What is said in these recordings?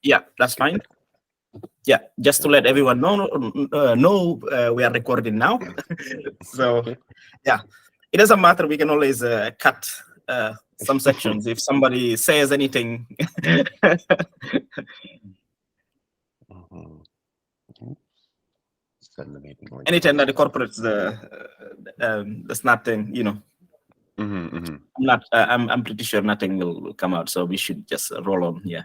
Yeah, that's fine. Yeah, just to let everyone know, we are recording now. So yeah, it doesn't matter. We can always cut some sections if somebody says anything. Mhm. Send the meeting link. Anytime that the corporates, there's nothing, Mm-hmm. I'm pretty sure nothing will come out. So we should just roll on. Yeah.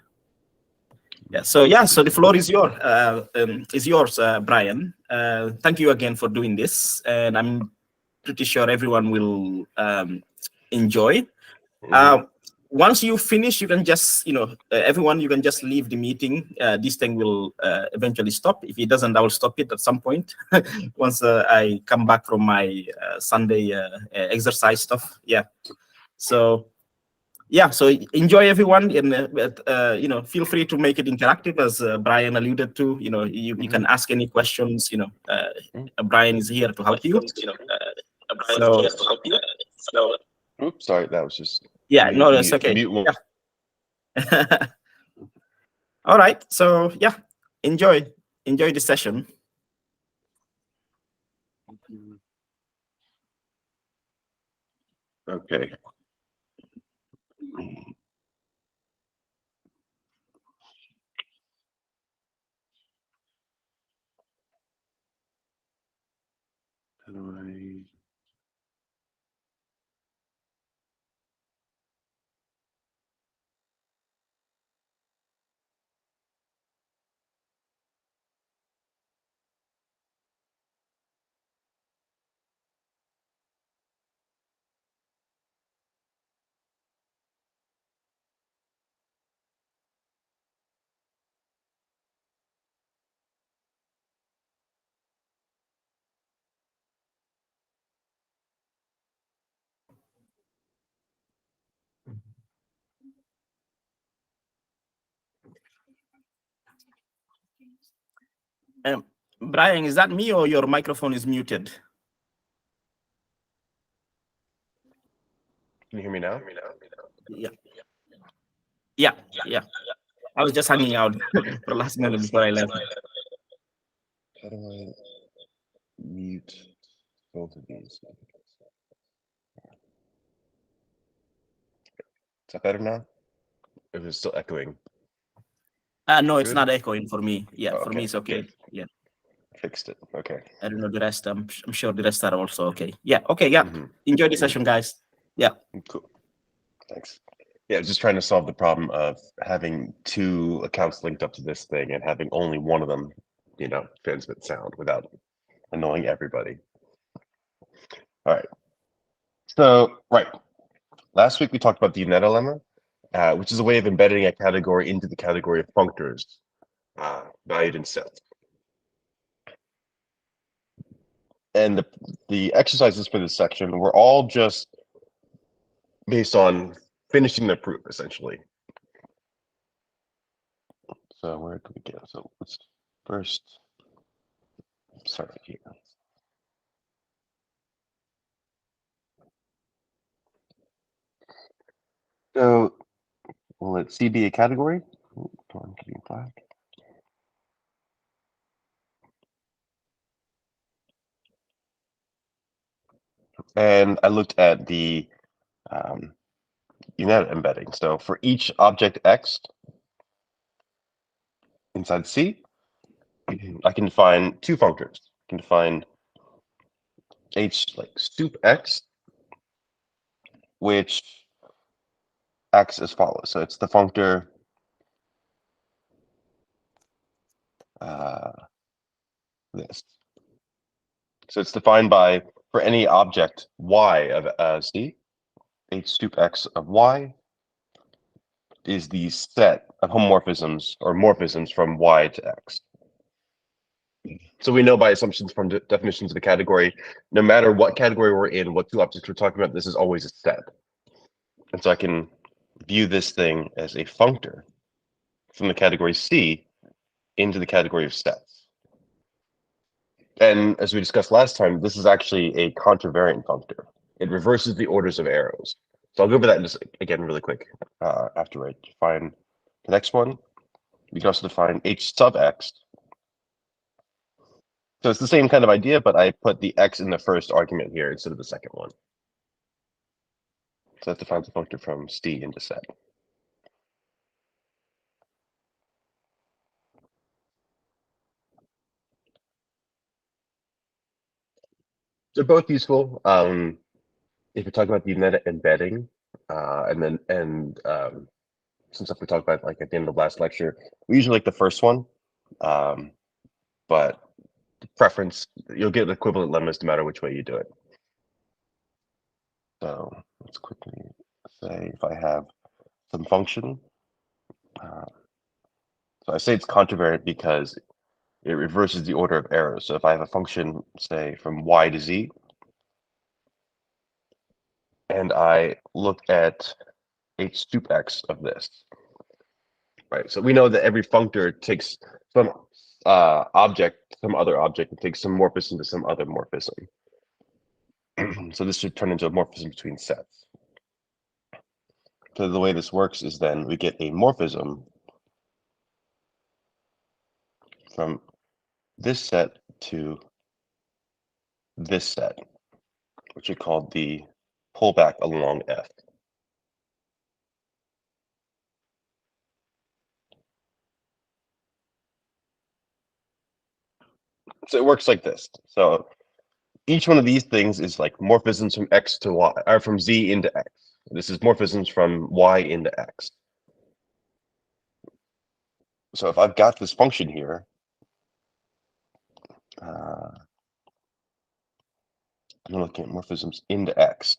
Yeah. So the floor is yours, Brian. Thank you again for doing this, and I'm pretty sure everyone will enjoy. Once you finish, you can just, everyone, you can just leave the meeting. This thing will eventually stop. If it doesn't, I will stop it at some point once I come back from my Sunday exercise stuff. Yeah. So yeah, so enjoy everyone, and feel free to make it interactive, as Brian alluded to. You can ask any questions. Brian is here to help you. So Oops, sorry, that was just yeah, no, that's okay. mute. Yeah. All right, so yeah, enjoy the session. Okay. How do I? Brian, is that me or your microphone is muted? Can you hear me now? Yeah. Yeah. I was just hanging out for last minute before I left. How do I mute both of these? Is that better now? If it's still echoing. No, it's Good? not echoing for me. Yeah, for me Okay, it's okay. good. Yeah. Fixed it. Okay. I don't know the rest. I'm sure the rest are also okay. Yeah. Okay. Yeah. Enjoy the session, guys. Yeah. Cool. Thanks. Yeah, just trying to solve the problem of having two accounts linked up to this thing and having only one of them, transmit sound without annoying everybody. All right. So, right. Last week we talked about the Unetta lemma, which is a way of embedding a category into the category of functors valued in sets. And the exercises for this section were all just based on finishing the proof, essentially. So where do we go? So let's first start here. So will it C be a category? Black. And I looked at the Unetta embedding. So for each object X inside C, I can define two functors. I can define H like sup X, which acts as follows. So it's the functor this. So it's defined by, for any object Y of C, H sup X of Y is the set of homomorphisms or morphisms from Y to X. So we know by assumptions from definitions of the category, no matter what category we're in, what two objects we're talking about, this is always a set. And so I can view this thing as a functor from the category C into the category of sets. And as we discussed last time, this is actually a contravariant functor. It reverses the orders of arrows. So I'll go over that just again really quick after I define the next one. We can also define h sub x. So it's the same kind of idea, but I put the x in the first argument here instead of the second one. So that defines a functor from C into set. They're both useful. If you're talking about the meta embedding, and some stuff we talked about like at the end of the last lecture, we usually like the first one, but the preference, you'll get equivalent lemmas no matter which way you do it. So let's quickly say if I have some function, so I say it's contravariant because it reverses the order of errors. So if I have a function, say from y to z, and I look at h sup x of this, right? So we know that every functor takes some object, some other object, and takes some morphism to some other morphism. So this should turn into a morphism between sets. So the way this works is then we get a morphism from this set to this set, which we call the pullback along F. So it works like this. So each one of these things is like morphisms from X to Y, or from Z into X. This is morphisms from Y into X. So if I've got this function here, I'm looking at morphisms into X.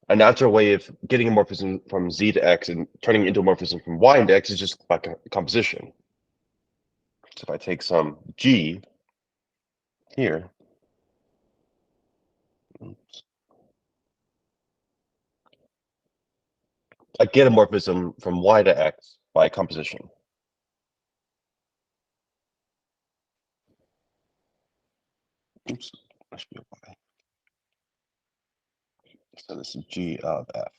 A natural way of getting a morphism from Z to X and turning it into a morphism from Y into X is just by composition. So if I take some G here, I get a morphism from Y to X by composition. Oops, that should be a Y. So this is G of F.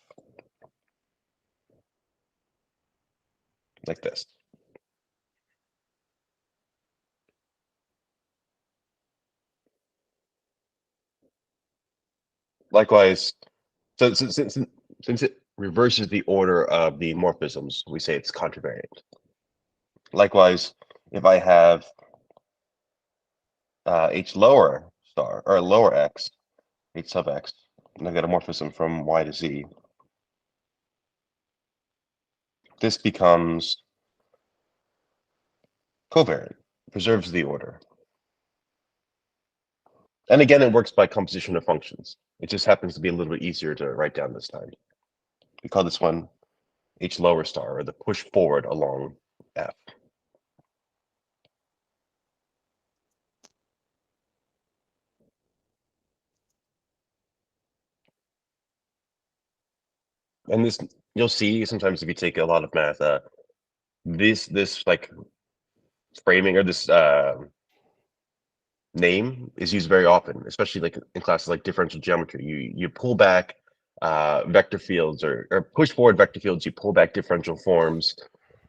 Like this. Likewise, so since it reverses the order of the morphisms, we say it's contravariant. Likewise, if I have h lower star or lower x, h sub x, and I get a morphism from Y to Z, this becomes covariant, preserves the order. And again, it works by composition of functions. It just happens to be a little bit easier to write down this time. We call this one h lower star, or the push forward along F. And this, you'll see sometimes if you take a lot of math, this like framing or this name is used very often, especially like in classes like differential geometry. You pull back vector fields or push forward vector fields, you pull back differential forms.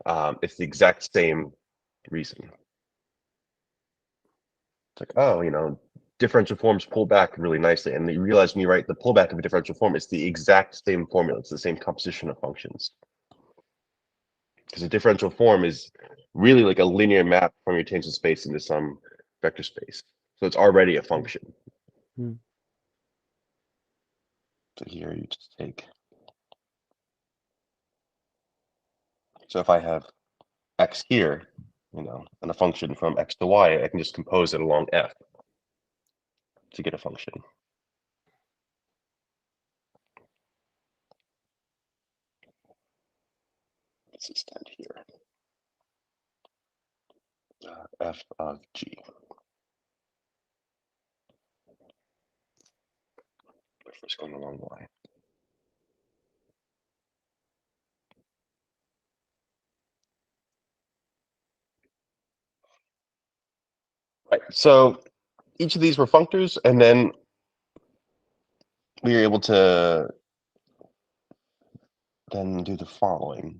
It's the exact same reason. It's like, oh, you know, differential forms pull back really nicely. And you realize when you write the pullback of a differential form, it's the exact same formula. It's the same composition of functions. Because a differential form is really like a linear map from your tangent space into some vector space. So it's already a function. Hmm. So here you just take. So if I have x here, you know, and a function from x to y, I can just compose it along F to get a function. Let's extend here. F of G. We're first going along Y. Right. So each of these were functors, and then we were able to then do the following.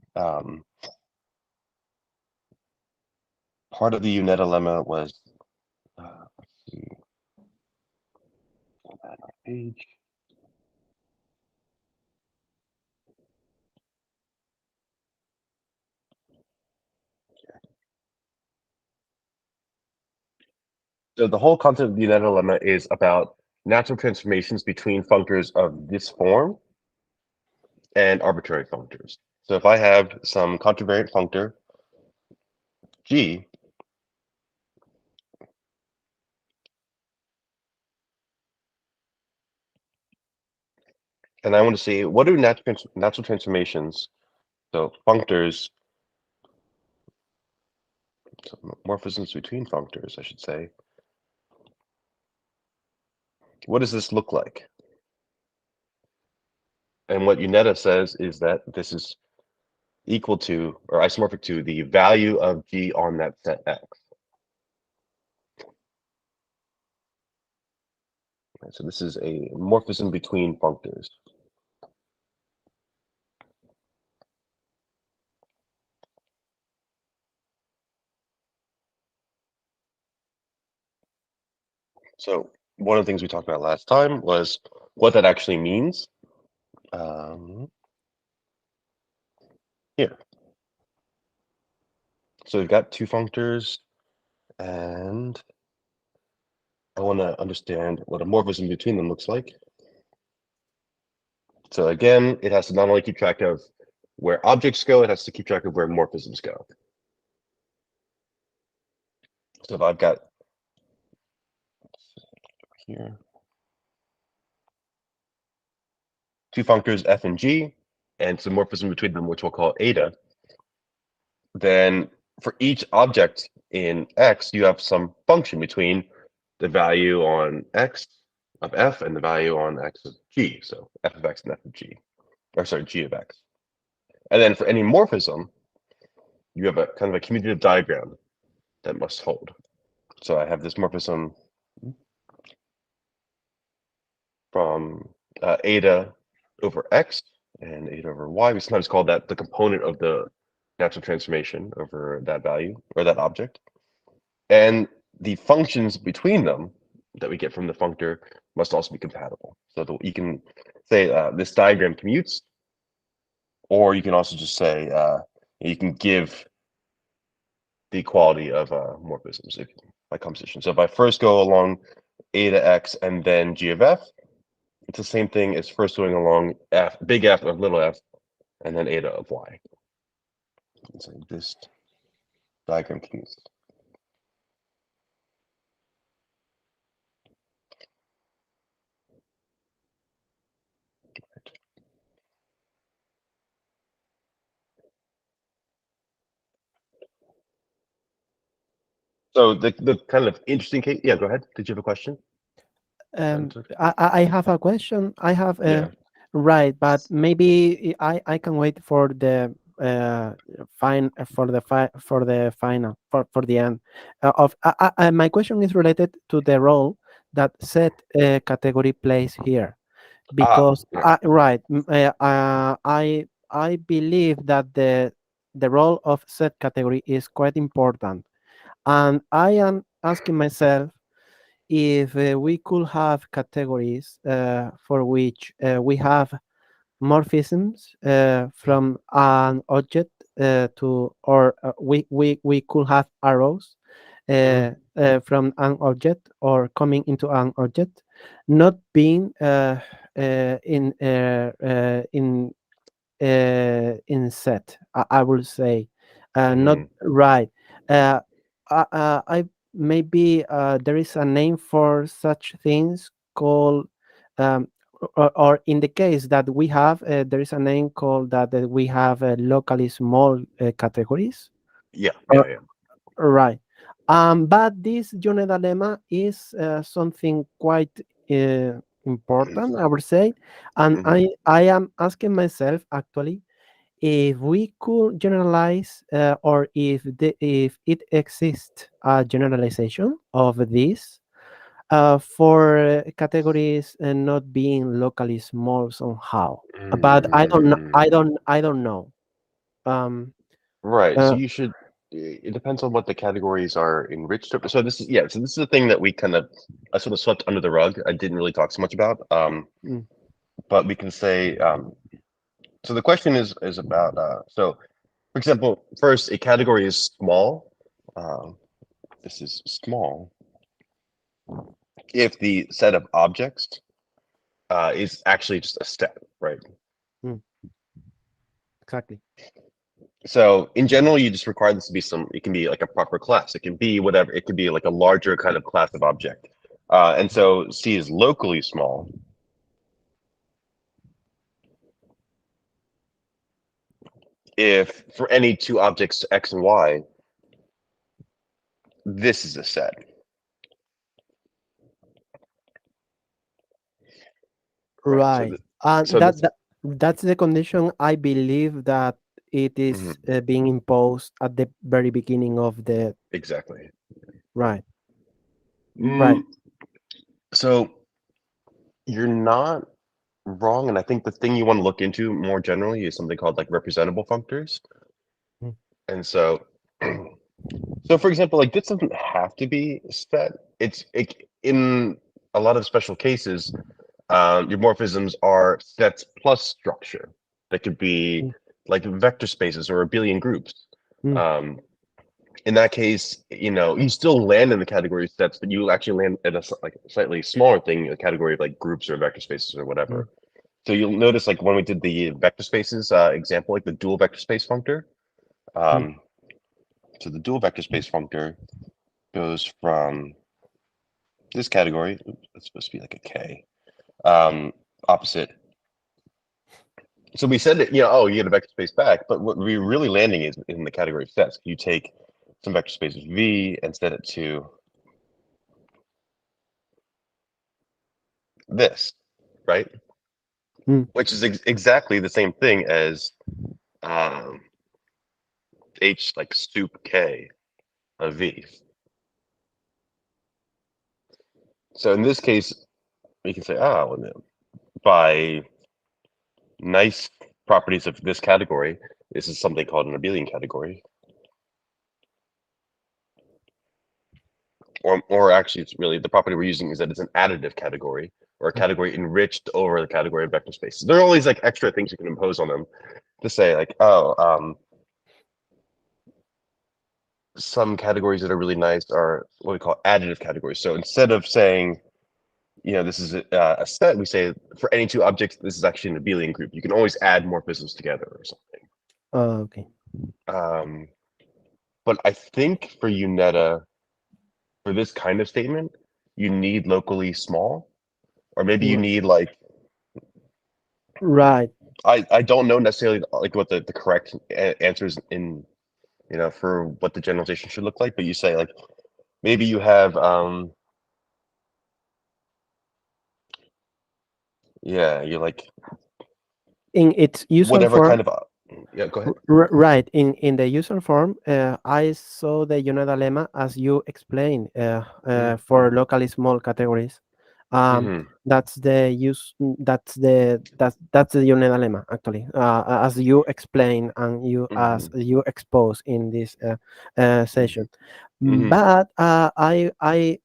part of the UNETA lemma was, let's see, go back on page. So the whole concept of the UNETA lemma is about natural transformations between functors of this form and arbitrary functors. So if I have some contravariant functor g, and I want to see what do natural transformations, so functors, so morphisms between functors, I should say. What does this look like? And what UNETA says is that this is equal to or isomorphic to the value of g on that set X. So this is a morphism between functors. So one of the things we talked about last time was what that actually means. Here. So we've got two functors, and I want to understand what a morphism between them looks like. So again, it has to not only keep track of where objects go, it has to keep track of where morphisms go. So if I've got here two functors f and g, and some morphism between them, which we'll call eta, then for each object in X, you have some function between the value on X of f and the value on X of g. So f of X and f of g, or sorry, g of X. And then for any morphism, you have a kind of a commutative diagram that must hold. So I have this morphism from eta over X and eta over Y. We sometimes call that the component of the natural transformation over that value or that object. And the functions between them that we get from the functor must also be compatible. So you can say this diagram commutes, or you can also just say you can give the equality of morphisms by composition. So if I first go along eta x and then g of f, it's the same thing as first going along f, big F of little f, and then eta of y. So this diagram commutes. So the kind of interesting case, yeah, go ahead. Did you have a question? I have a question. I have Yeah. right, but maybe I can wait for the for the final for the end of my question is related to the role that set category plays here, because yeah. I believe that the role of set category is quite important, and I am asking myself if we could have categories for which we have morphisms from an object to, or we could have arrows from an object or coming into an object, not being in set. I will say, not right. I maybe there is a name for such things called, or in the case that we have, there is a name called that we have locally small categories. Yeah. Right. But this UNETA lemma is something quite important, I would say, and I am asking myself actually if we could generalize or if it exists a generalization of this for categories not being locally small somehow. But I don't know. Right. So you should it depends on what the categories are enriched over. So this is so this is the thing that we kind of I sort of swept under the rug. I didn't really talk so much about. Mm. But we can say so the question is about so for example, first a category is small. This is small if the set of objects is actually just a set, right? Exactly. So in general, you just require this to be it can be like a proper class. It can be whatever. It could be like a larger kind of class of object. And so C is locally small. If for any two objects, X and Y, this is a set. Right. And so this- that's the condition I believe that it is being imposed at the very beginning of the Exactly. right. Right. So you're not wrong, and I think the thing you want to look into more generally is something called like representable functors. Mm. And so, so for example, like this doesn't have to be set. In a lot of special cases, your morphisms are sets plus structure. That could be Mm. like vector spaces or abelian groups. Mm. In that case, you still land in the category of sets, but you actually land at a slightly smaller thing, a category of like groups or vector spaces or whatever. So you'll notice like when we did the vector spaces example, like the dual vector space functor. So the dual vector space functor goes from this category. Oops, it's supposed to be like a K. Opposite. So we said that, oh, you get a vector space back, but what we're really landing is in the category of sets. You take some vector spaces V and set it to this, right? Which is exactly the same thing as H like sup K of V. So in this case, we can say, by nice properties of this category, this is something called an abelian category. Or actually, it's really the property we're using is that it's an additive category, or a category enriched over the category of vector spaces. There are all these like extra things you can impose on them to say like, some categories that are really nice are what we call additive categories. So instead of saying, this is a set, we say for any two objects, this is actually an abelian group. You can always add morphisms together or something. Okay. But I think for Uneta, for this kind of statement, you need locally small, or maybe you need like. Right. I don't know necessarily like what the correct answer is in, for what the generalization should look like, but you say like maybe you have you're like in its user whatever form, kind of go ahead. Right. In the user form, I saw the Uneta lemma as you explained for locally small categories. That's the that's the Uneta lemma actually, as you explain and as you expose in this session. But I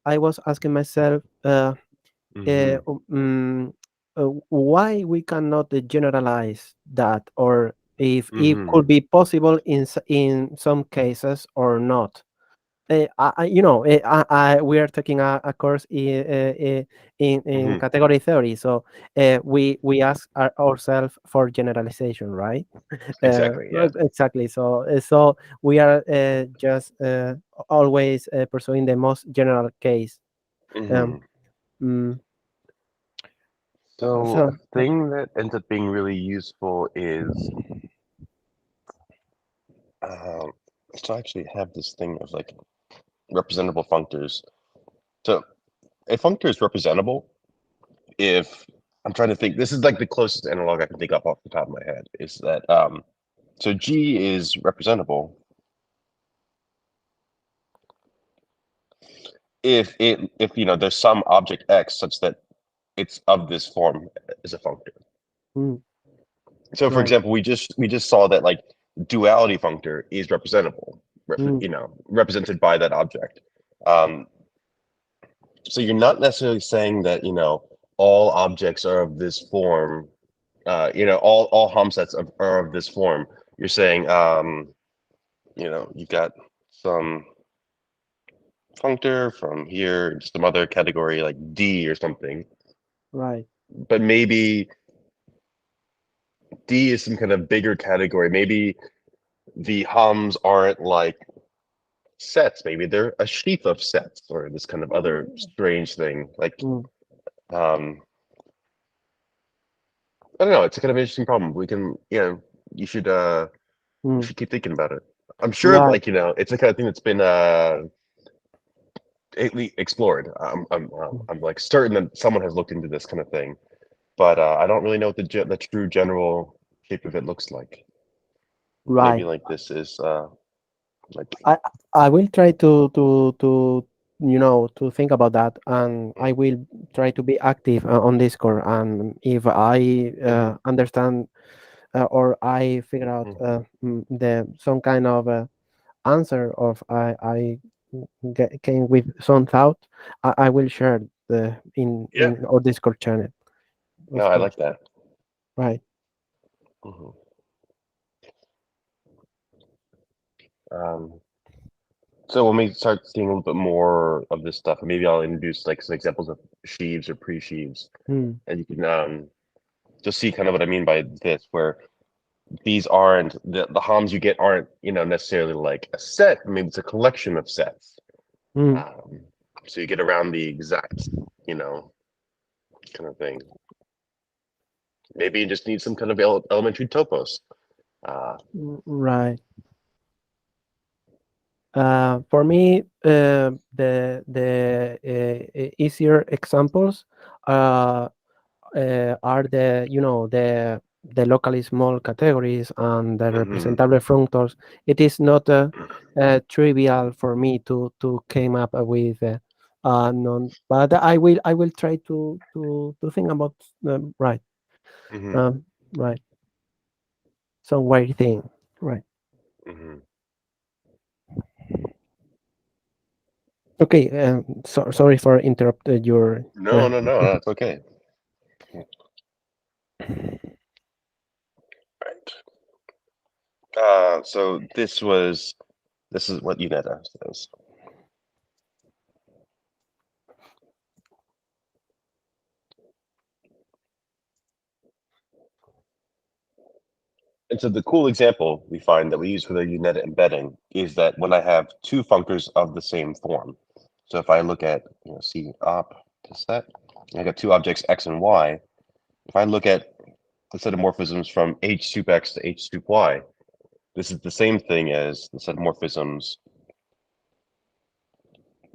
was asking myself why we cannot generalize that, or if it could be possible in some cases or not. We are taking a course in category theory, so we ask ourselves for generalization, right? Exactly. Yeah. Exactly. So we are just always pursuing the most general case. So a thing that ends up being really useful is so I actually have this thing of like representable functors. So a functor is representable if I'm trying to think. This is like the closest analog I can think of off the top of my head. Is that so G is representable if there's some object X such that it's of this form as a functor. So for example, we just saw that like duality functor is representable, Mm. represented by that object. So you're not necessarily saying that, all objects are of this form, all Hom sets are of this form. You're saying, you got some functor from here, some other category like D or something, Right. but maybe D is some kind of bigger category. Maybe the Homs aren't like sets. Maybe they're a sheaf of sets or this kind of other strange thing. Like, Mm. I don't know. It's a kind of interesting problem. We can, you should Mm. keep thinking about it. I'm sure, Right. like, it's the kind of thing that's been explored. I'm like certain that someone has looked into this kind of thing, but I don't really know what the true general shape of it looks like. Maybe Right. like this is like I will try to think about that, and I will try to be active on Discord. And if I understand or I figure out the some kind of answer of I came with some thought, I will share the yeah. in our Discord channel. No, Of I like course. that. Right. Mhm. Um, so when we start seeing a little bit more of this stuff, maybe I'll introduce like some examples of sheaves or pre-sheaves, Mm. and you can just see kind of what I mean by this, where these aren't the Homs you get aren't necessarily like a set. Maybe it's a collection of sets. Mm. Um, so you get around the exact kind of thing. Maybe you just need some kind of elementary topos. Right. For me, the easier examples uh, are the locally small categories and the Hmm. representable functors. It is not trivial for me to came up with non, but I will try to think about right, Hmm. um, right, some weird thing, right. Hmm. Okay, sorry for interrupted your. No, no, no, no, it's okay. Right. So this is what UNETA says. And so the cool example we find that we use for the UNETA embedding is that when I have two functors of the same form. So if I look at C op to set, I got two objects X and Y. If I look at the set of morphisms from H sup X to H sup Y, this is the same thing as the set of morphisms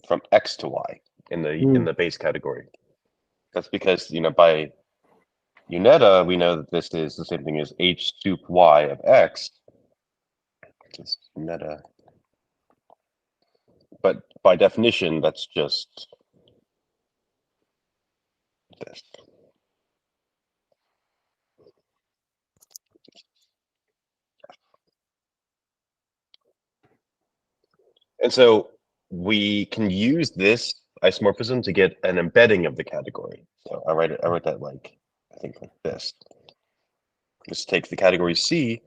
from X to Y in Mm, the base category. That's because by UNETA we know that this is the same thing as H sup Y of X. It's UNETA, but by definition that's just this. And so we can use this isomorphism to get an embedding of the category. So I write that like I think like this. This takes the category C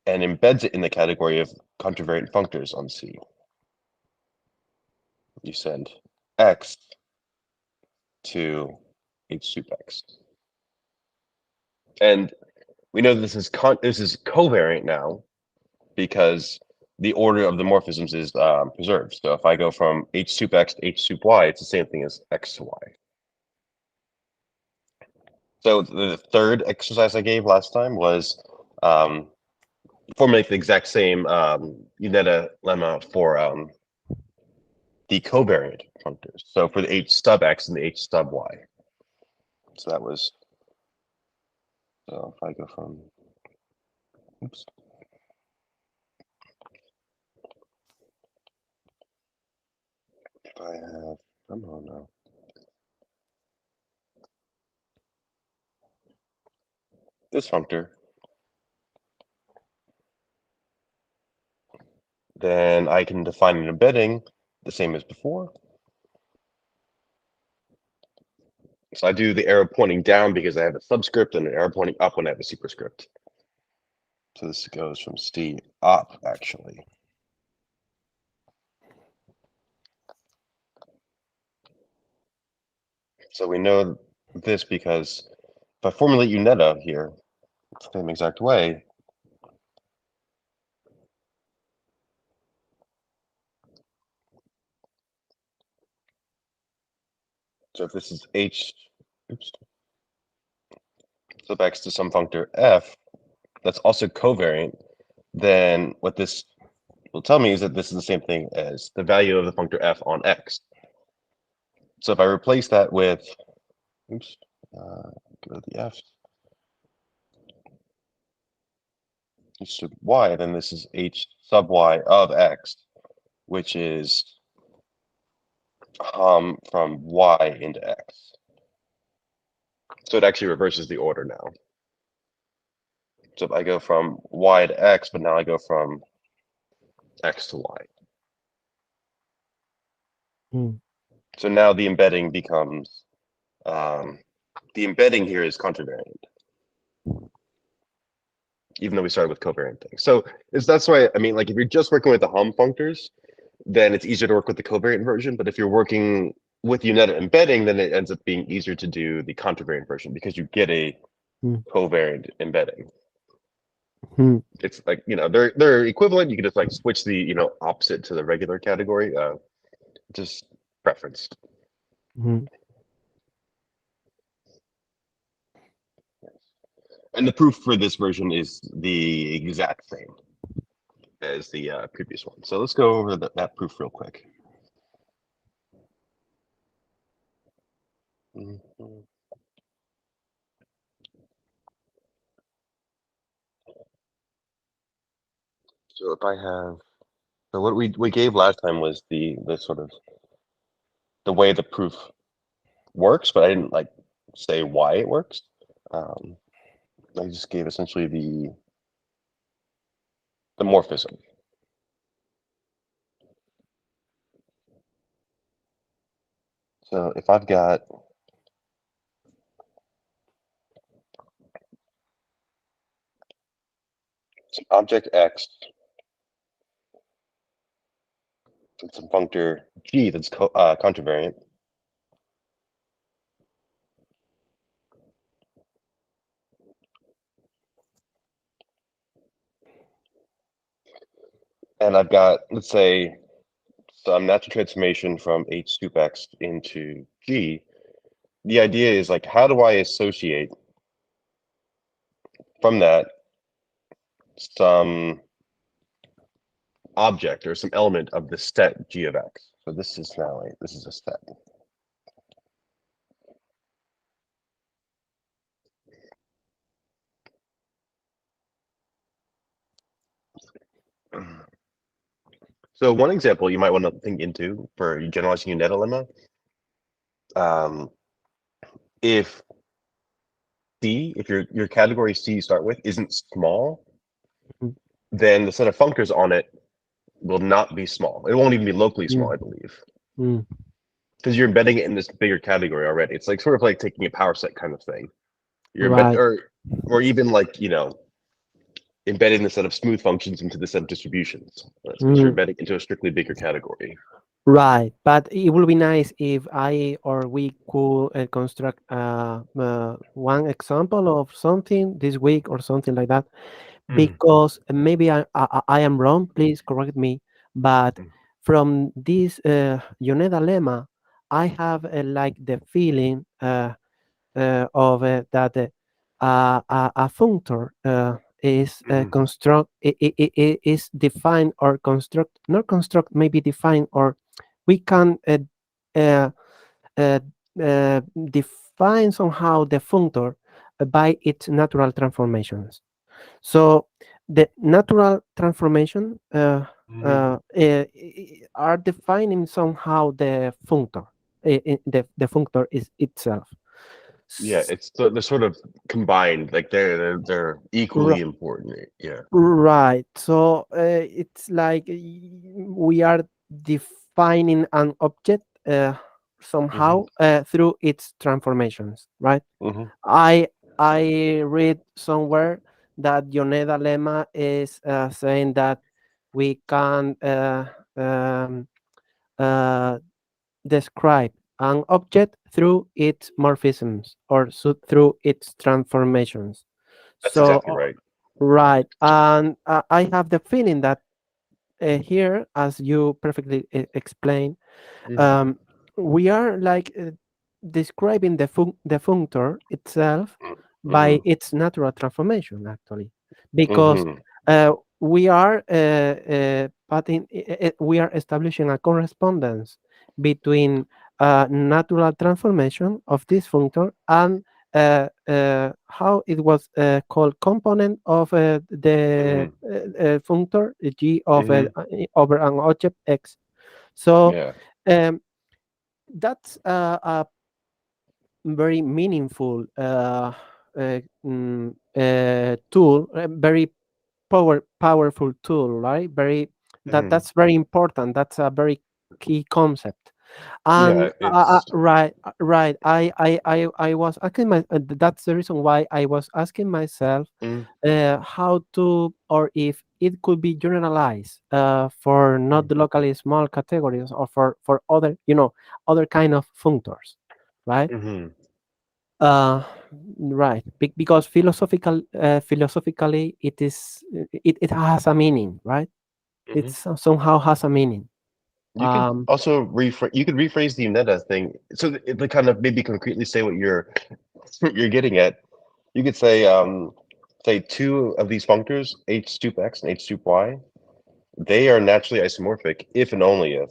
and embeds it in the category of contravariant functors on C. You send X to H sup X. And we know this is covariant now because the order of the morphisms is preserved. So if I go from H sup X to H sup Y, it's the same thing as X to Y. So the third exercise I gave last time was formulate the exact same UNETA lemma for the covariant functors. So for the H sub X and the H sub Y. So that was, so if I go from, oops. If I have, come on now. This functor then I can define an embedding the same as before. So I do the arrow pointing down because I have a subscript and an arrow pointing up when I have a superscript. So this goes from C up, actually. So we know this because if I formulate UNETA here, same exact way, so if this is H, oops, sub X to some functor F, that's also covariant, then what this will tell me is that this is the same thing as the value of the functor F on X. So if I replace that with, oops, go to the F, H sub Y, then this is H sub Y of X, which is from Y into X. So it actually reverses the order now. So if I go from Y to X, but now I go from X to Y. Hmm. So now the embedding becomes, the embedding here is contravariant, even though we started with covariant things. So that's why, I mean, like if you're just working with the hum functors, then it's easier to work with the covariant version. But if you're working with UNETA embedding, then it ends up being easier to do the contravariant version because you get a Hmm. covariant embedding. Hmm. It's like, you know, they're equivalent. You can just like switch the, you know, opposite to the regular category, just preference. Hmm. And the proof for this version is the exact same as the previous one. So let's go over that proof real quick. Mhm. So if I have, so what we gave last time was the sort of the way the proof works, but I didn't like say why it works. I just gave essentially the morphism. So if I've got some object X and some functor G that's contravariant, and I've got, let's say, some natural transformation from H sub X into G, the idea is like, how do I associate from that some object or some element of the set G of X? So this is now this is a set. So one example you might want to think into for generalizing UNETA lemma, if C, if your category C you start with isn't small, Mhm. then the set of functors on it will not be small. It won't even be locally small, Mm. I believe, Hmm. because you're embedding it in this bigger category already. It's like sort of like taking a power set kind of thing. You're Right. or even like, you know, embedding the set of smooth functions into the set of distributions. Because you're Mm. embedding into a strictly bigger category. Right, but it would be nice if I or we could construct one example of something this week or something like that, because maybe I am wrong. Please correct me. But Mm. from this UNETA lemma, I have like the feeling of that a functor is Mhm. construct is defined or construct, not construct, maybe define, or we can uh, uh, define somehow the functor by its natural transformations. So the natural transformation are defining somehow the functor. The functor is itself. Yeah, it's they're sort of combined. Like they're equally important. Yeah. Right. So it's like we are defining an object somehow through its transformations, right? hmm I read somewhere that Yoneda lemma is saying that we can uh, describe an object through its morphisms or through its transformations. That's So exactly right. right, and I have the feeling that here, as you perfectly explained, Mhm. um, we are like describing the functor itself by Mhm. its natural transformation, actually, because Mhm. we are we are establishing a correspondence between natural transformation of this functor and how it was called component of the Mhm. functor g of Mhm. over an object x. So Yeah. um, that's a very meaningful tool, a very powerful tool, right? Very Mhm. that's very important. That's a very key concept. And Yeah. It's. right. I was asking that's the reason why I was asking myself Mm, how to or if it could be generalized for not mm, the locally small categories or for other other kind of functors, right? mhm. Right. Because philosophically it has a meaning, right? Mhm. It's somehow has a meaning. You could Um, also rephrase. You could rephrase the meta thing, so that it kind of maybe concretely say what you're getting at. You could say two of these functors, h sup x and h sup y, they are naturally isomorphic if and only if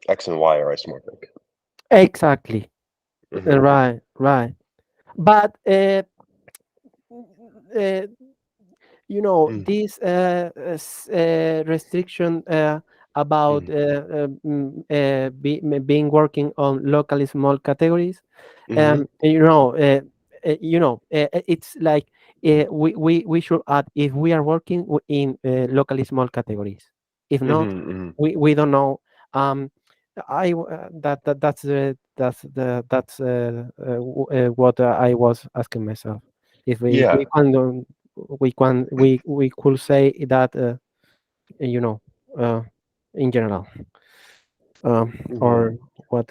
x and y are isomorphic. exactly. hmm Right. But uh, mm this restriction about mm being working on locally small categories, hmm it's like we should add if we are working in locally small categories. If not, hmm we don't know. Um, that's what I was asking myself. If Yeah. we can we could say that you know uh, in general hmm or what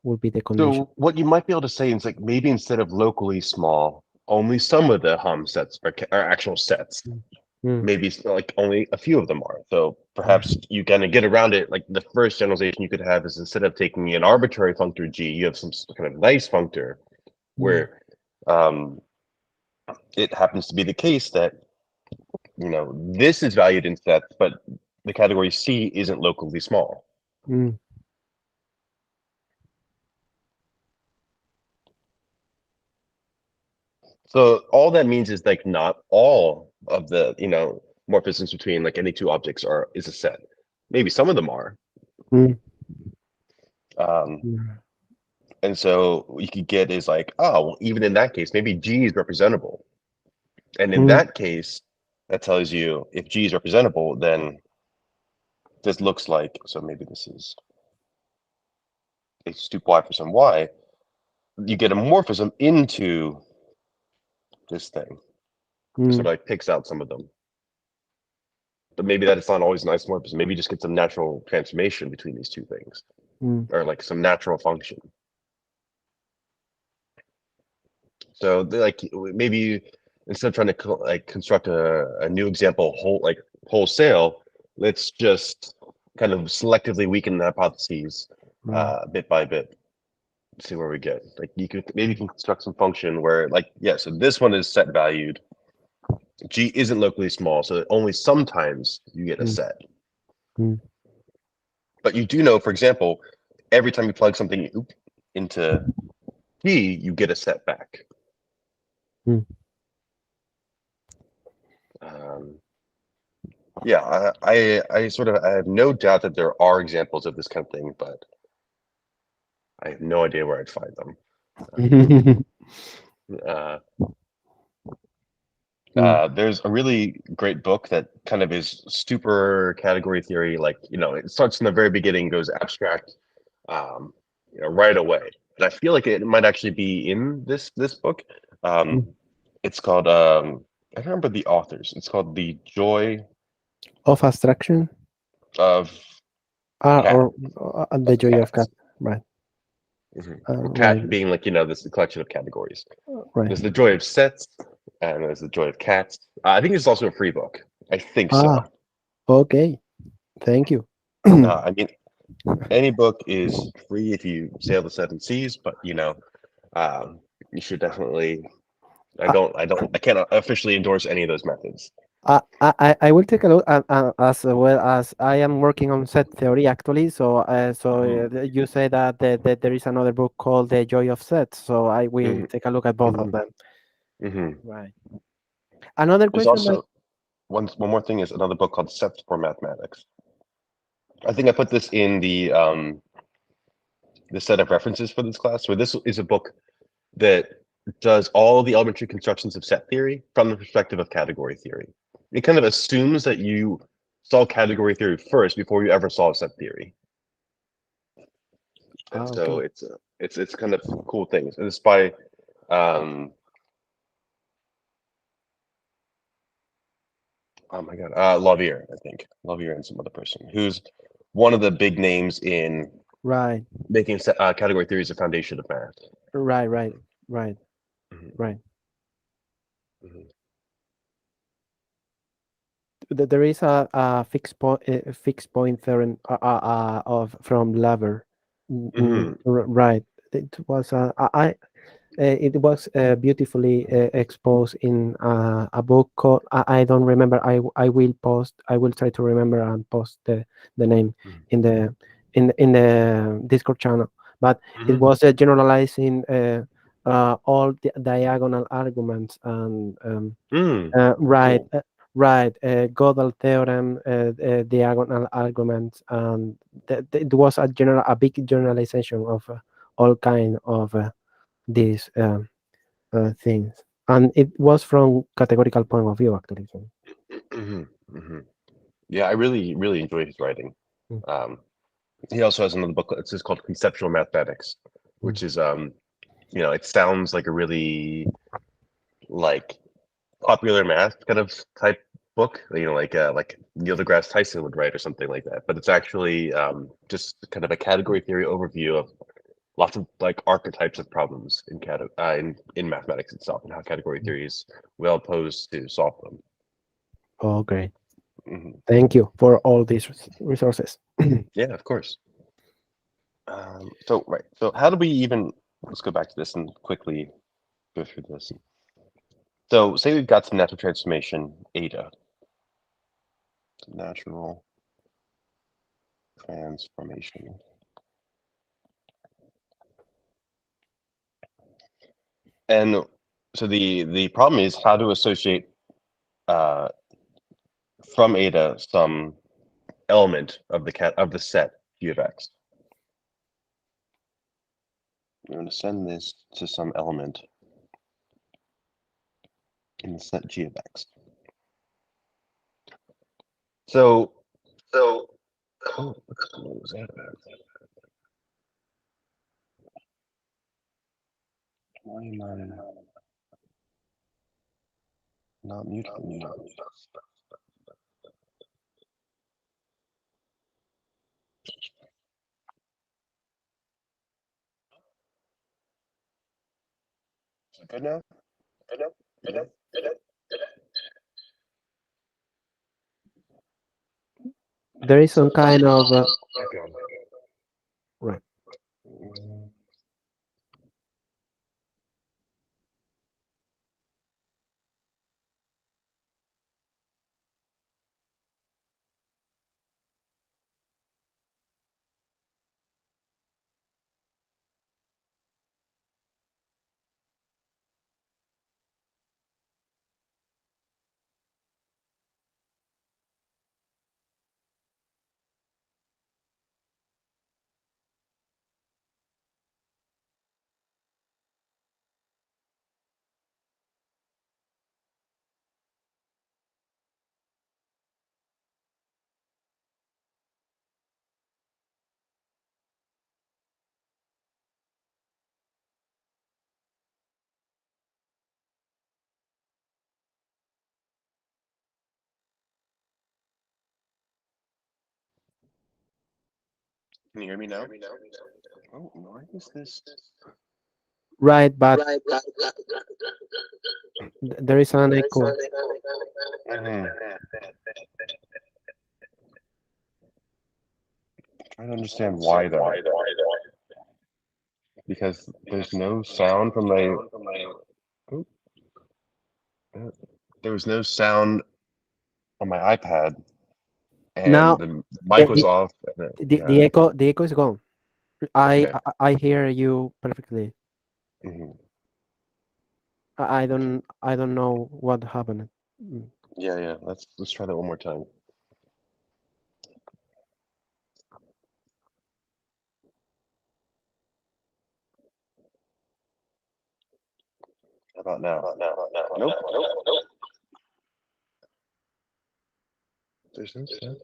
would be the condition. So what you might be able to say is like maybe instead of locally small, only some of the hum sets are actual sets. Mm, Maybe like only a few of them are. So perhaps mm, you kind of get around it. Like the first generalization you could have is instead of taking an arbitrary functor g, you have some kind of nice functor mm, where um, it happens to be the case that this is valued in sets, but the category C isn't locally small. mm, So all that means is like not all of the morphisms between like any two objects is a set. Maybe some of them are. mm, Um, mm, and so what you could get is like, oh, well, even in that case, maybe G is representable. And in mm, that case, that tells you if G is representable, then this looks like, so maybe this is H sup Y for some Y. You get a morphism into this thing. Sort mm, of like picks out some of them. But maybe that it's not always an isomorphism. Maybe you just get some natural transformation between these two things, mm, or like some natural function. So like maybe instead of trying to like construct a new example wholesale, let's just kind of selectively weaken the hypotheses mm, bit by bit. See where we get. Like you can construct some function where like so this one is set valued. G isn't locally small, so only sometimes you get a mm, set. mm, But you do know, for example, every time you plug something into G, you get a set back. mm. Um, yeah, I sort of I have no doubt that there are examples of this kind of thing, but I have no idea where I'd find them. Uh, Mm. there's a really great book that kind of is super category theory. Like, it starts in the very beginning, goes abstract, um, right away. And I feel like it might actually be in this book. Um, it's called I don't remember the authors. It's called The Joy Of abstraction, of Cat. or the joy of cat. Cats. Right. Cat Right. being like, this collection of categories. Right. There's The Joy of Sets, and there's The Joy of Cats. I think it's also a free book. I think so. Ah. Okay. Thank you. I mean, any book is free if you sail the seven seas, but you should definitely. I can't officially endorse any of those methods. I will take a look as well as I am working on set theory actually. So you say that, there is another book called The Joy of Sets. So I will Mhm, take a look at both of mhm, them. mhm. Right. Another There's question that also one more thing is another book called Sets for Mathematics. I think I put this in the set of references for this class. Where this is a book that does all the elementary constructions of set theory from the perspective of category theory. It kind of assumes that you saw category theory first before you ever saw set theory. And so okay. it's kind of cool things. And it's by oh my god, Lavier, I think. Lavier and some other person who's one of the big names in Right. making category theory as a foundation of math. Right. Right. Right. Mhm, Right. mhm, There is a fixed point theorem of from Laver. mhm, Right. It was it was beautifully exposed in a book called, I don't remember. I will post. I will try to remember and post the name mhm, in the Discord channel. But it mhm. was generalizing all the diagonal arguments and right. Cool. Right, Gödel theorem, diagonal arguments, and it was a big generalization of all kind of these things, and it was from categorical point of view actually. So, Mhm, mhm. Yeah, I really, really enjoy his writing. mm, Um, he also has another book. It's just called Conceptual Mathematics, mm. which is it sounds like a really like popular math kind of type book, like Neil deGrasse Tyson would write or something like that. But it's actually just kind of a category theory overview of lots of like archetypes of problems in mathematics itself and how category theory is well posed to solve them. Oh, great! Mhm. Thank you for all these resources. Yeah, of course. So how do we even? Let's go back to this and quickly go through this. So say we've got some natural transformation eta, natural transformation. And so the problem is how to associate uh, from eta some element of the set g of x. I'm going to send this to some element in the set g of x. So oh, what was that about? Why am I not muting you? Is it good now? Good now? Good now? Good now? There is some kind of Background. right. Mm, Can you hear me now? Oh, why is this? Right, but there is an echo. Mhm. Trying to understand why though. Because there's no sound from my. Oop. There was no sound on my iPad, Now and the mic was the, off. the echo is gone. I, Okay. I I hear you perfectly. Mhm. I don't know what happened. Mm. Yeah. Let's try that one more time. How about now? Nope. There's no sound.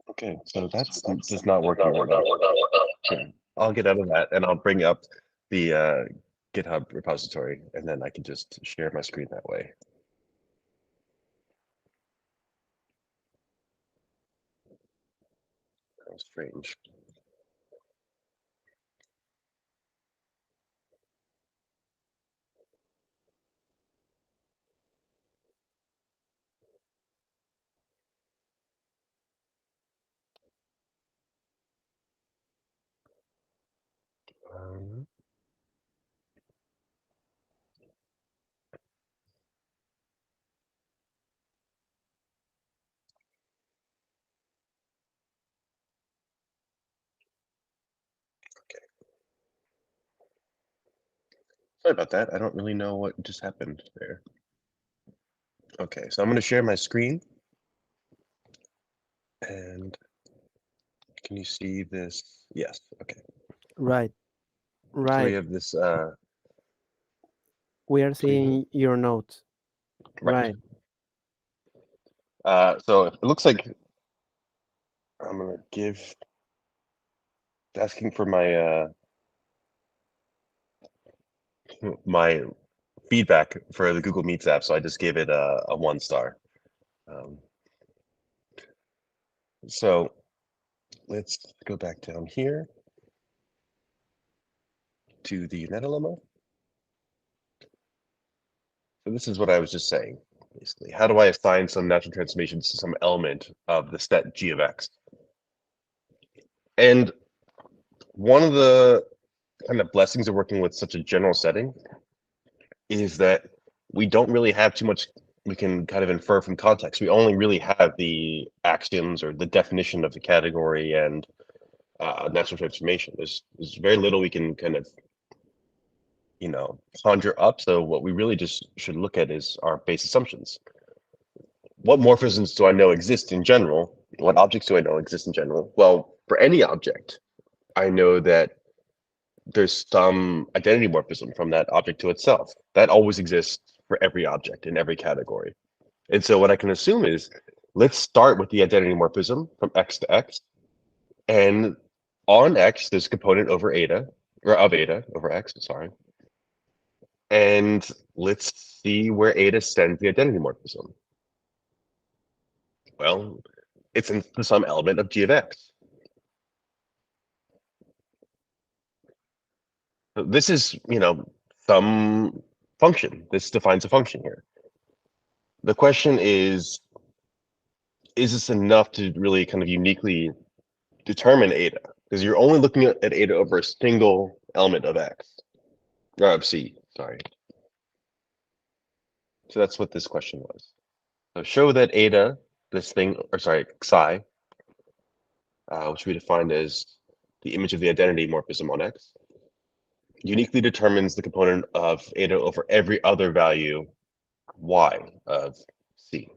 Okay, so that's just not working right now. Okay, I'll get out of that and I'll bring up the GitHub repository, and then I can just share my screen that way. That was strange. Um, Sorry about that. I don't really know what just happened there. Okay, so I'm going to share my screen, and can you see this? Yes. Okay. Right, So we right. have this. We are So we have, seeing your notes. right. Right. So it looks like I'm going to give. It's asking for my feedback for the Google Meets app, so I just gave it a 1 star. Um, so let's go back down here to the Netalemo. So this is what I was just saying, basically. How do I assign some natural transformations to some element of the set g of x? And one of the kind of blessings of working with such a general setting is that we don't really have too much we can kind of infer from context. We only really have the axioms or the definition of the category and natural transformation. There's very little we can kind of conjure up. So what we really just should look at is our base assumptions. What morphisms do I know exist in general? What objects do I know exist in general? Well, for any object, I know that there's some identity morphism from that object to itself. That always exists for every object in every category. And so what I can assume is, let's start with the identity morphism from x to x. And on x, there's a component over eta, or of eta over x, sorry. And let's see where eta sends the identity morphism. Well, it's into some element of g of x. So this is, some function. This defines a function here. The question is this enough to really kind of uniquely determine eta? Because you're only looking at eta over a single element of x, or of c, sorry. So that's what this question was. So show that eta, this thing, or sorry, psi, which we defined as the image of the identity morphism on x, uniquely determines the component of eta over every other value y of c.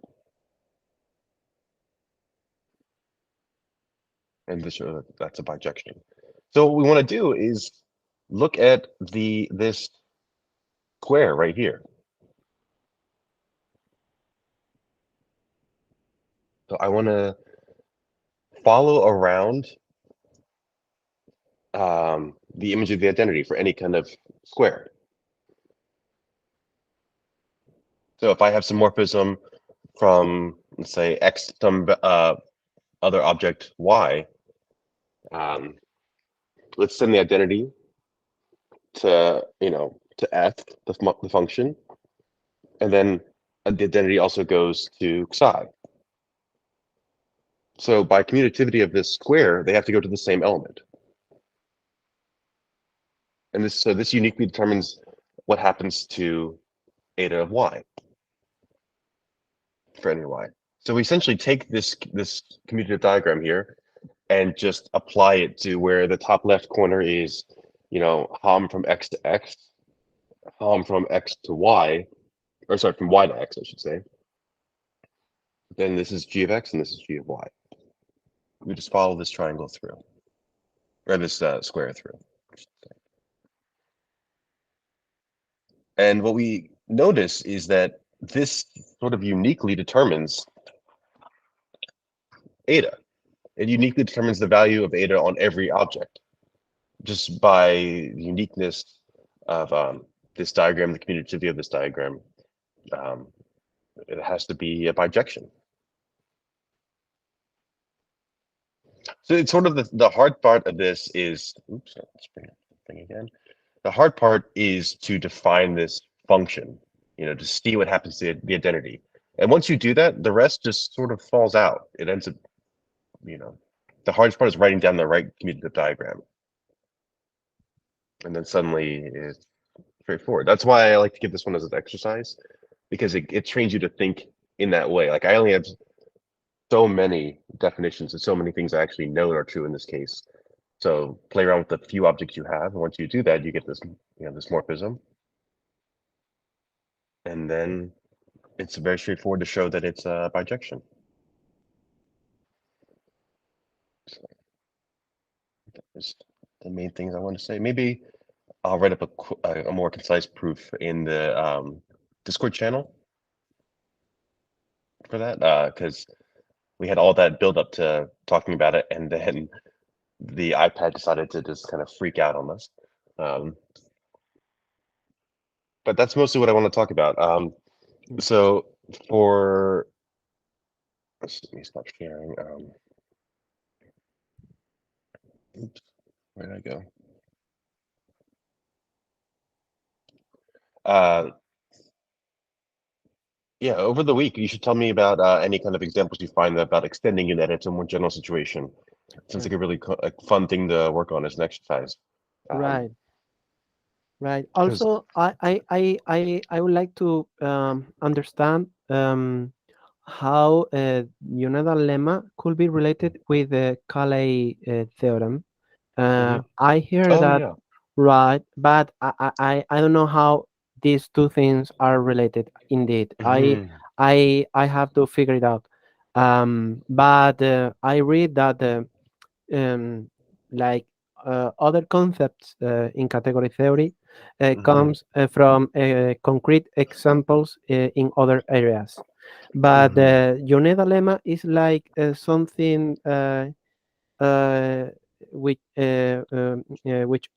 And that's a bijection. So what we want to do is look at this square right here. So I want to follow around the image of the identity for any kind of square. So if I have some morphism from, let's say, x to some other object y, let's send the identity to to f, the function, and then the identity also goes to xi. So by commutativity of this square, they have to go to the same element. And this uniquely determines what happens to eta of y for any y. So we essentially take this commutative diagram here and just apply it to where the top left corner is, Hom from x to x, Hom from x to y, or sorry, from y to x, I should say. Then this is g of x and this is g of y. We just follow this triangle through, or this square through. And what we notice is that this sort of uniquely determines eta. It uniquely determines the value of eta on every object, just by the uniqueness of this diagram, the commutativity of this diagram. It has to be a bijection. So it's sort of the hard part of this is, oops, let's bring up the thing again. The hard part is to define this function, to see what happens to the identity. And once you do that, the rest just sort of falls out. It ends up, the hardest part is writing down the right commutative diagram. And then suddenly it's straightforward. That's why I like to give this one as an exercise, because it trains you to think in that way. Like I only have so many definitions and so many things I actually know are true in this case. So play around with the few objects you have. And once you do that, you get this, this morphism. And then it's very straightforward to show that it's a bijection. So that was the main things I want to say. Maybe I'll write up a more concise proof in the Discord channel for that, because we had all that build up to talking about it, and then the iPad decided to just kind of freak out on us. But that's mostly what I want to talk about. So for, let me stop sharing. Oops, where did I go? Yeah, over the week, you should tell me about any kind of examples you find about extending an edit to a more general situation. Sounds like a really fun thing to work on as an exercise. Right. Also, I would like to understand how Yoneda lemma could be related with the Cayley theorem. I hear that, yeah. right, but I don't know how these two things are related. Indeed, I have to figure it out. But I read that like other concepts in category theory comes from concrete examples in other areas. But Yoneda lemma is like something which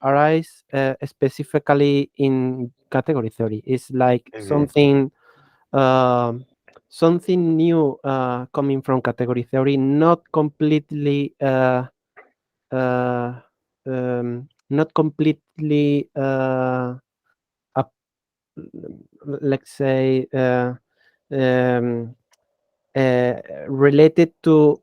arise specifically in category theory. It's like something something new coming from category theory, not completely not completely let's say related to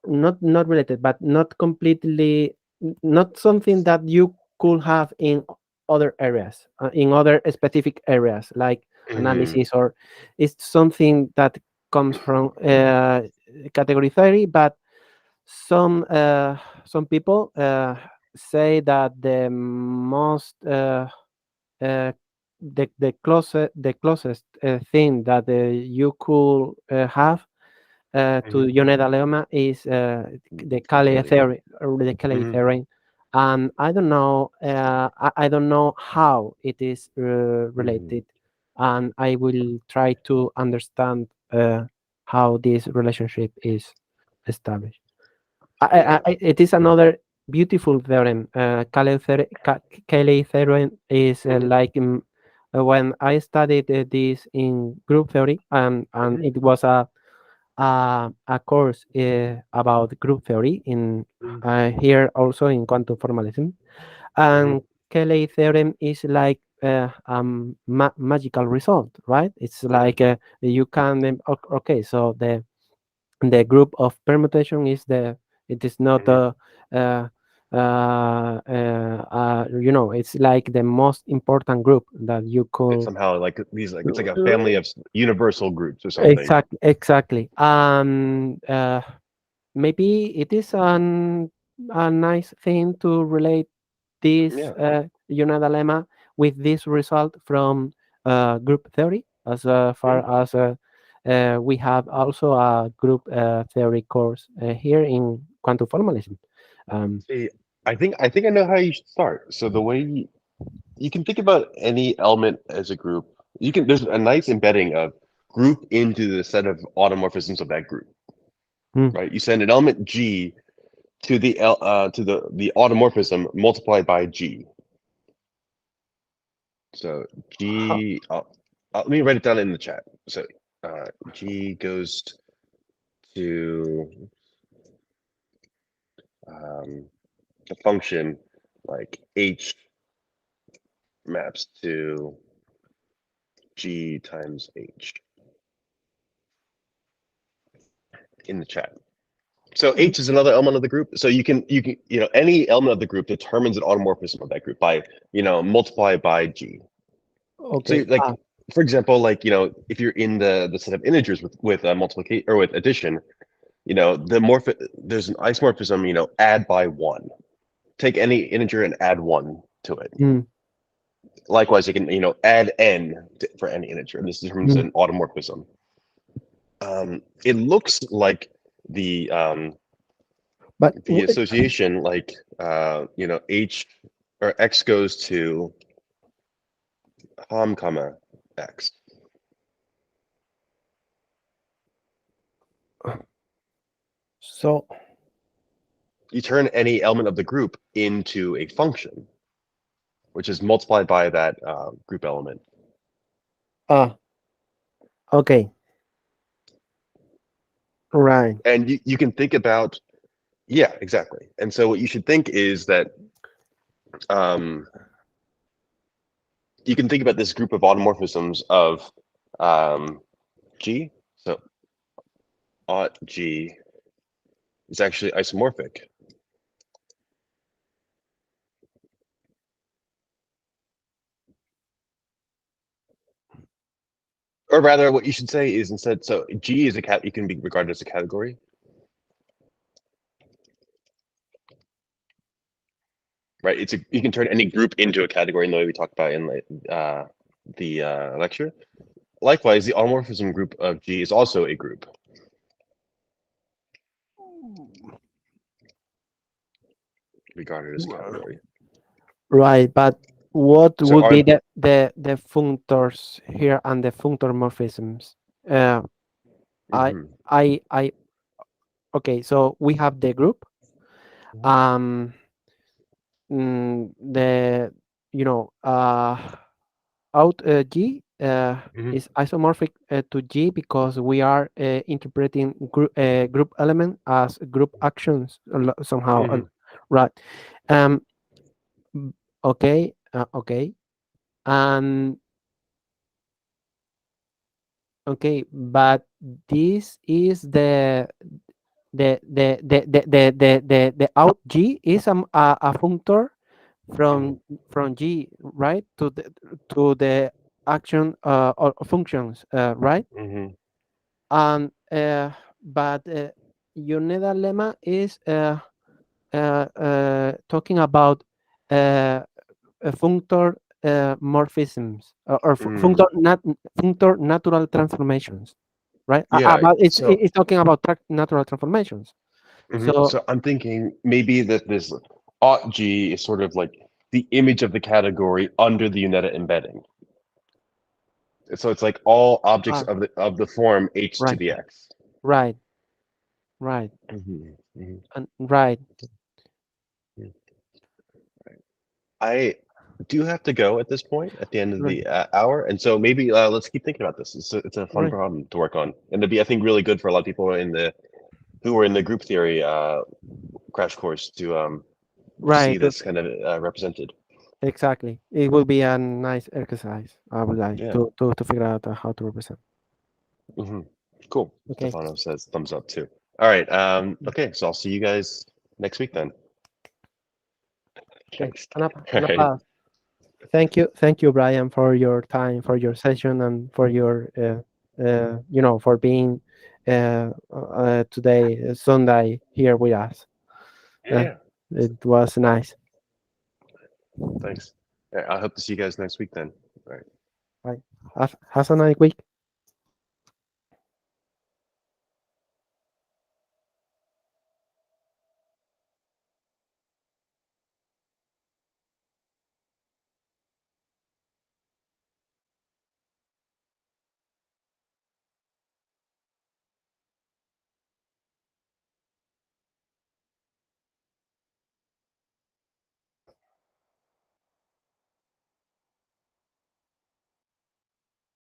not related, but not completely, not something that you could have in other areas, in other specific areas like analysis, or it's something that comes from category theory. But some people say that the most the closest thing that you could have to Yoneda lemma is the Cayley theory, or the Cayley theorem. And I don't know I don't know how it is related, and I will try to understand how this relationship is established. It is another beautiful theorem. Cayley theorem is like when I studied this in group theory, and it was a course about group theory in here also in quantum formalism. And Cayley theorem is like magical result, right? It's like you can okay, so the group of permutation is it is not uh, you know, it's like the most important group that you It's could somehow like these, like it's like a family of universal groups or something. exactly. Maybe it is a nice thing to relate this Yeah. Unada lemma with this result from group theory, as far as we have also a group theory course here in quantum formalism. See, I think I know how you should start. So the way you can think about any element as a group, there's a nice embedding of group into the set of automorphisms of that group, Hmm. right? You send an element G to the automorphism multiplied by G. So G, let me write it down in the chat. So G goes to a function like H maps to G times H in the chat. So H is another element of the group. So you can any element of the group determines an automorphism of that group by multiply by G. So Okay. like for example, like if you're in the set of integers with multiplication or with addition, there's an isomorphism, add by 1. Take any integer and add 1 to it. Mm, Likewise, you can add n for any integer. This determines an automorphism. It looks like the but association, like H or X goes to Ham comma X. so You turn any element of the group into a function, which is multiplied by that group element. okay, right. And you can think about, yeah, exactly. And so what you should think is that you can think about this group of automorphisms of G. So aught G is actually isomorphic. Or rather, what you should say is instead, so G is you can be regarded as a category. Right, you can turn any group into a category in the way we talked about in the lecture. Likewise, the automorphism group of G is also a group. Regarded as a category. Right, but what So would be the functors here and the functor morphisms? I okay, so we have the group. The out G is isomorphic to G because we are interpreting group element as group actions somehow. Right. Okay. Okay. And okay, but this is the out G is a functor from G, right, to the action or functions, right? And but Uneda lemma is talking about functor morphisms or functor natural transformations, right? Yeah. But it's talking about natural transformations. So I'm thinking maybe that this aught G is sort of like the image of the category under the Uneta embedding. So it's like all objects of the form H to the X. Right. Right. And right. I do have to go at this point at the end of the hour, and so maybe let's keep thinking about this. It's a fun Right. problem to work on, and it'd be, I think, really good for a lot of people who were in the group theory crash course to Right. see this kind of represented. Exactly. It will be a nice exercise. I would like Yeah. to figure out how to represent. Hmm. Cool. Okay. Stefano says thumbs up too. All right. Okay, so I'll see you guys next week then. Okay. Next. Anapa, All right. Anapa. Thank you, Brian, for your time, for your session, and for your, for being today, Sunday, here with us. Yeah. It was nice. Thanks. Yeah, I hope to see you guys next week then. All right. Have a nice week.